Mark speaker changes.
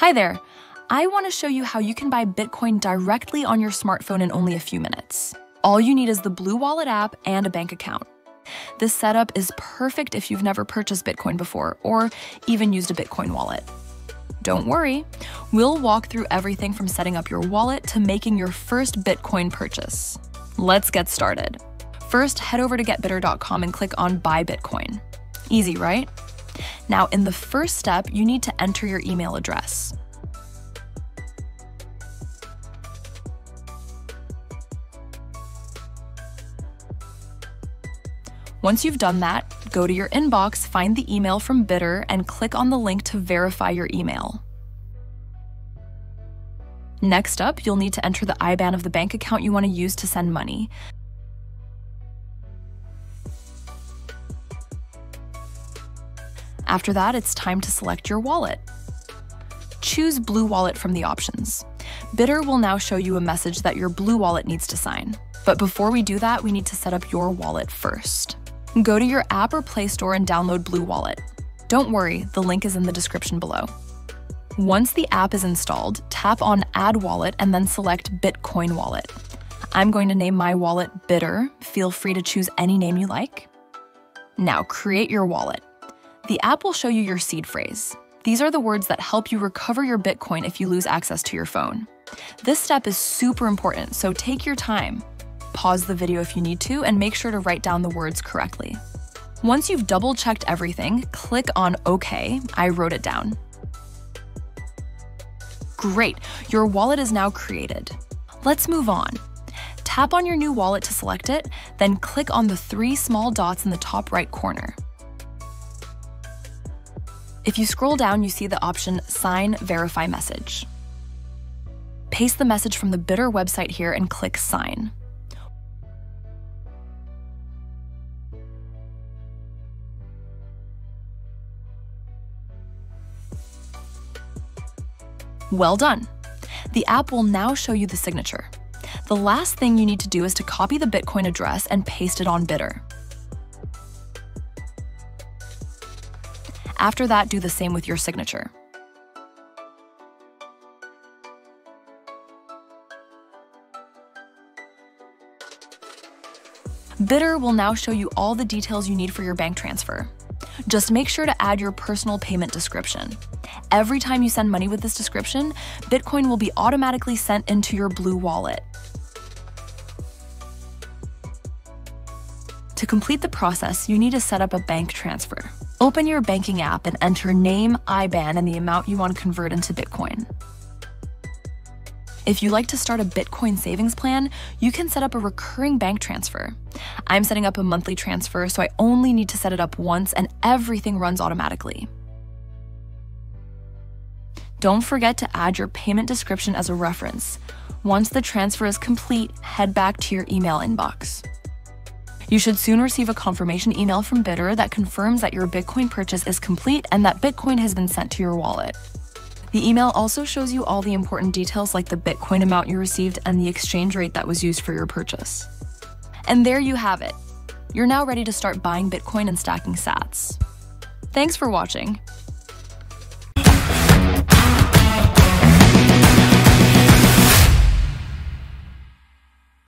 Speaker 1: Hi there! I want to show you how you can buy Bitcoin directly on your smartphone in only a few minutes. All you need is the BlueWallet app and a bank account. This setup is perfect if you've never purchased Bitcoin before or even used a Bitcoin wallet. Don't worry, we'll walk through everything from setting up your wallet to making your first Bitcoin purchase. Let's get started. First, head over to GetBittr.com and click on Buy Bitcoin. Easy, right? Now, in the first step, you need to enter your email address. Once you've done that, go to your inbox, find the email from Bittr, and click on the link to verify your email. Next up, you'll need to enter the IBAN of the bank account you want to use to send money. After that, it's time to select your wallet. Choose BlueWallet from the options. Bittr will now show you a message that your BlueWallet needs to sign. But before we do that, we need to set up your wallet first. Go to your app or Play Store and download BlueWallet. Don't worry, the link is in the description below. Once the app is installed, tap on Add Wallet and then select Bitcoin Wallet. I'm going to name my wallet Bittr. Feel free to choose any name you like. Now create your wallet. The app will show you your seed phrase. These are the words that help you recover your Bitcoin if you lose access to your phone. This step is super important, so take your time. Pause the video if you need to, and make sure to write down the words correctly. Once you've double-checked everything, click on OK. I wrote it down. Great, your wallet is now created. Let's move on. Tap on your new wallet to select it, then click on the 3 small dots in the top right corner. If you scroll down, you see the option Sign Verify Message. Paste the message from the Bittr website here and click Sign. Well done! The app will now show you the signature. The last thing you need to do is to copy the Bitcoin address and paste it on Bittr. After that, do the same with your signature. Bittr will now show you all the details you need for your bank transfer. Just make sure to add your personal payment description. Every time you send money with this description, Bitcoin will be automatically sent into your BlueWallet. To complete the process, you need to set up a bank transfer. Open your banking app and enter name, IBAN, and the amount you want to convert into Bitcoin. If you like to start a Bitcoin savings plan, you can set up a recurring bank transfer. I'm setting up a monthly transfer, so I only need to set it up once and everything runs automatically. Don't forget to add your payment description as a reference. Once the transfer is complete, head back to your email inbox. You should soon receive a confirmation email from Bittr that confirms that your Bitcoin purchase is complete and that Bitcoin has been sent to your wallet. The email also shows you all the important details like the Bitcoin amount you received and the exchange rate that was used for your purchase. And there you have it. You're now ready to start buying Bitcoin and stacking sats. Thanks for watching.